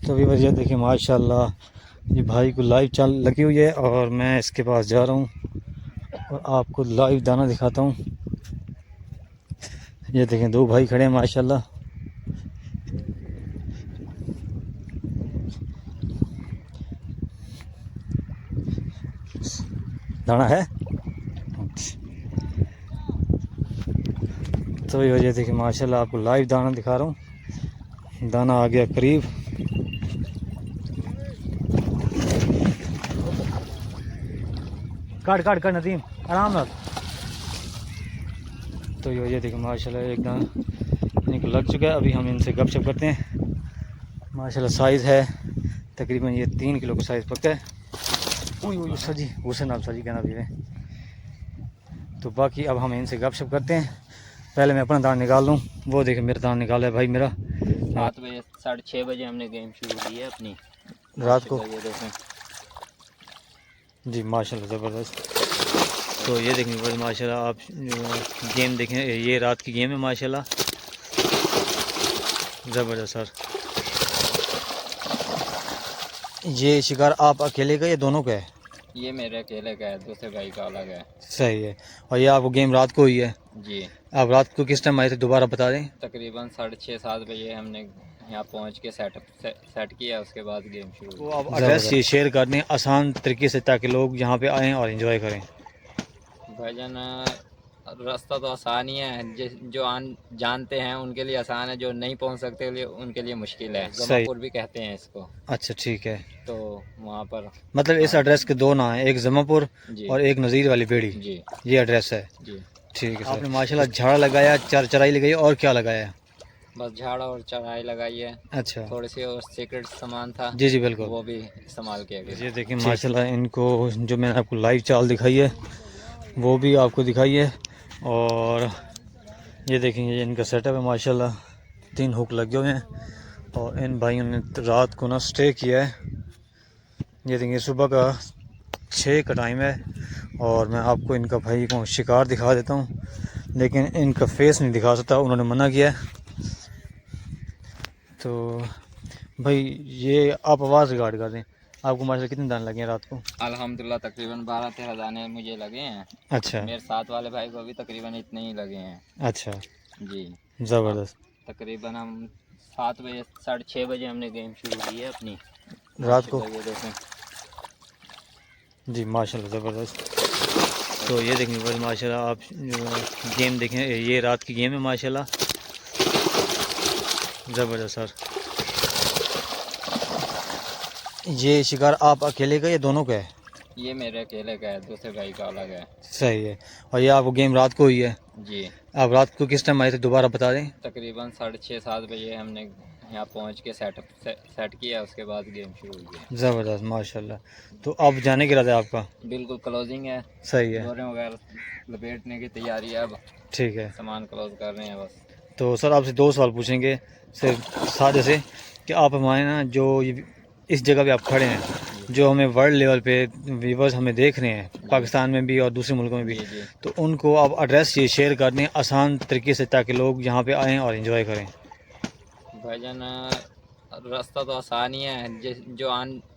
तो अभी वजह देखिए माशाल्लाह ये भाई को लाइव चाल लगी हुई है और मैं इसके पास जा रहा हूँ और आपको लाइव दाना दिखाता हूँ। ये देखें दो भाई खड़े हैं माशाल्लाह। दाना है तो ये वजह देखिए माशाल्लाह आपको लाइव दाना दिखा रहा हूँ। दाना आ गया करीब। काट काट काट नदीम आराम से। तो ये वजह देखिए माशाल्लाह एक दाना इनको लग चुका है। अभी हम इनसे गपशप करते हैं। माशाल्लाह साइज़ है तकरीबन ये 3 किलो का साइज़ पक्का है। ओह सजी हुसैन आप सजी कहना भी। तो बाकी अब हम इनसे गपशप करते हैं। पहले मैं अपना दाना निकाल लूँ। वो देखे मेरा दाना निकाला है भाई मेरा। 7 बजे 6:30 बजे हमने गेम शुरू की है अपनी रात को। ये देखें जी माशाल्लाह ज़बरदस्त। तो ये देखने पर माशाल्लाह आप गेम देखें, ये रात की गेम है माशाल्लाह ज़बरदस्त सर। ये शिकार आप अकेले का या दोनों का है? ये मेरे अकेले का है, दूसरे भाई का अलग है। सही है। और ये आपको गेम रात को हुई है? जी। आप रात को किस टाइम आए थे दोबारा बता दें। तकरीबन 6:30-7 बजे हमने यहाँ पहुँच के सेट किया, उसके बाद गेम शुरू। तो आप एड्रेस ये शेयर कर दें आसान तरीके से ताकि लोग यहाँ पे आएँ और एंजॉय करें। भाईजान रास्ता तो आसान ही है, जो जानते हैं उनके लिए आसान है, जो नहीं पहुंच सकते उनके लिए मुश्किल है। जमापुर भी कहते हैं इसको। अच्छा ठीक है। तो वहाँ पर मतलब इस एड्रेस के दो नाम है, एक जमापुर और एक नज़ीर वाली बेड़ी। जी ये एड्रेस है जी। ठीक है। आपने माशाल्लाह झाड़ लगाया, चराई लगाई और क्या लगाया? बस झाड़ और चराई लगाई है। अच्छा। थोड़ी सी और सीक्रेट सामान था। जी जी बिल्कुल, वो भी इस्तेमाल किया गया। ये देखिए माशाल्लाह इनको जो मैंने आपको लाइव चाल दिखाई है वो भी आपको दिखाई है। और ये देखेंगे इनका सेटअप है माशाल्लाह। 3 हुक लगे हुए हैं और इन भाइयों ने रात को ना स्टे किया है। ये देखिए सुबह का 6 का टाइम है और मैं आपको इनका भाई को शिकार दिखा देता हूँ, लेकिन इनका फेस नहीं दिखा सकता, उन्होंने मना किया है। तो भाई ये आप आवाज़ रिकॉर्ड कर दें। आपको माशाल्लाह कितने दाने लगे हैं रात को? अल्हम्दुलिल्लाह तकरीबन 12-13 दाने मुझे लगे हैं। अच्छा। मेरे साथ वाले भाई को भी तकरीबन इतने ही लगे हैं। अच्छा जी ज़बरदस्त। तकरीबन हम 7 बजे 6:30 बजे हमने गेम शुरू की है अपनी रात को। ये देखें जी माशाल्लाह ज़बरदस्त। तो ये देखने पर माशाल्लाह आप गेम देखें, ये रात की गेम है माशाल्लाह ज़बरदस्त सर। ये शिकार आप अकेले का या दोनों का है? ये मेरे अकेले का है, दूसरे भाई का अलग है। सही है। और ये आपको गेम रात को हुई है? जी। आप रात को किस टाइम आए थे दोबारा बता दें। तकरीबन 6:30-7 बजे हमने यहाँ पहुँच के सेट किया, उसके बाद गेम शुरू किया। ज़बरदस्त माशाल्लाह। तो अब जाने का इरादा है आपका? बिल्कुल क्लोजिंग है। सही है। बोरे वगैरह लपेटने की तैयारी है, अब ठीक है, सामान क्लोज कर रहे हैं बस। तो सर आपसे 2 सवाल पूछेंगे सिर्फ सादे से कि आप हमारे ना जो इस जगह पे आप खड़े हैं, जो हमें वर्ल्ड लेवल पे व्यूवर्स हमें देख रहे हैं पाकिस्तान में भी और दूसरे मुल्कों में भी, तो उनको आप एड्रेस ये शेयर कर दें आसान तरीके से ताकि लोग यहाँ पे आएँ और एंजॉय करें। भाईजान रास्ता तो आसान ही है, जो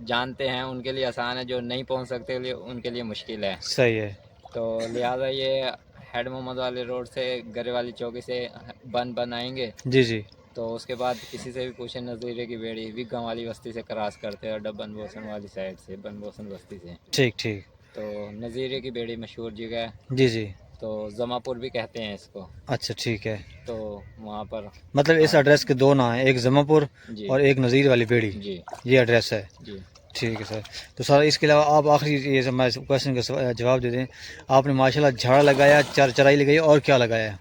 जानते हैं उनके लिए आसान है, जो नहीं पहुंच सकते उनके लिए मुश्किल है। सही है। तो लिहाजा ये हेड मोहम्मद वाले रोड से गरे वाली चौकी से बन आएंगे। जी जी। तो उसके बाद किसी से भी पूछे नज़ीरे की बेड़ी विगम वाली बस्ती से क्रॉस करते हैं, डबन बोसन वाली साइड से, बन बोसन बस्ती से। ठीक ठीक। तो नज़ीरे की बेड़ी मशहूर जगह है। जी जी। तो जमापुर भी कहते हैं इसको। अच्छा ठीक है। तो वहाँ पर मतलब इस एड्रेस के दो नाम है, एक जमापुर और एक नज़ीर वाली बेड़ी। जी ये एड्रेस है। जी ठीक है सर। तो सर इसके अलावा आप आखिरी ये हमारे क्वेश्चन का जवाब दे दें। आपने माशाल्लाह झाड़ लगाया, चराई लगाई और क्या लगाया?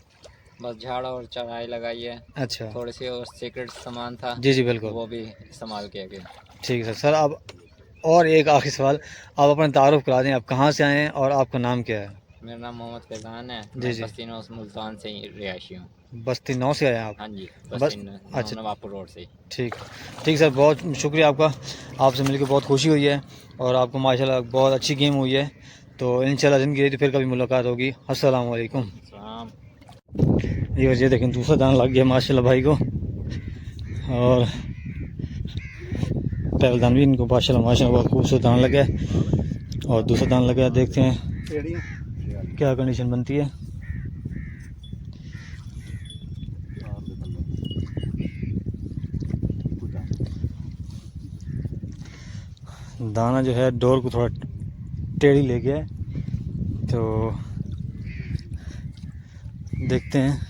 बस झाड़ और चराई लगाई है। अच्छा। थोड़ी सी और सीक्रेट सामान था। जी जी बिल्कुल, वो भी इस्तेमाल किया गया। ठीक है सर अब और एक आखिरी सवाल, आप अपना तारुफ करा दें, आप कहाँ से आए हैं और आपका नाम क्या है? मेरा नाम मोहम्मद फैज़ान है। जी जी। बस्ती 9 मुल्तान से ही रिहायशी हूँ। बस्ती 9 से आए हैं आप? हाँ जी बस अच्छा नवापुर रोड से। ठीक ठीक सर, बहुत शुक्रिया आपका। आपसे मिलकर बहुत खुशी हुई है और आपको माशाल्लाह बहुत अच्छी गेम हुई है। तो इंशाल्लाह ज़िंदगी रही तो फिर कभी मुलाकात होगी। अस्सलाम वालेकुम। ये देखें दूसरा दाना लग गया माशाल्लाह भाई को। और पहले दान भी इनको माशाल्लाह माशाल्लाह बहुत खूबसूरत दान लगा है। और दूसरा दान लगा है, देखते हैं क्या कंडीशन बनती है। दाना जो है डोर को थोड़ा टेढ़ी ले गया है, तो देखते हैं।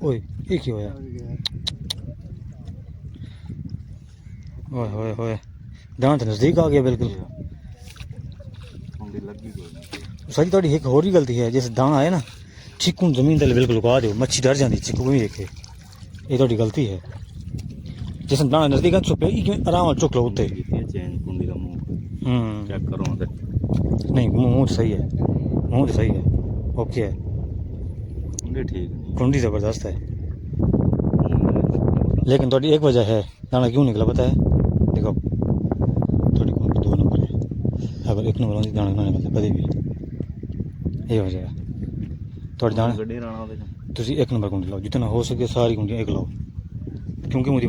ओए एक ही होया, ओए होए होए, दाना तो नज़दीक आ गया बिल्कुल। सही थोड़ी एक होर ही गलती है, जैसे दाना आए ना चिक्कू जमीन तले बिल्कुल उगा दो, मच्छी डर जाती चिक्कू भी देखे, ये थोड़ी गलती है। जैसे दाना नज़दीक आ चुप आराम चुक लो उत्ते। नहीं मुँह सही है, मुँह तो सही है, ओके है, ठीक कुंडी ज़बरदस्त है। लेकिन थोड़ी एक वजह है दाना क्यों निकला पता है, देखो थोड़ी कुंडी 2 नंबर है, अगर 1 नंबर होती दाना ना निकलता कभी भी, ये वजह है। थोड़ी दाना तुम 1 नंबर कुंडी लाओ, जितना हो सके सारी कुंडियाँ एक लाओ, क्योंकि मुझे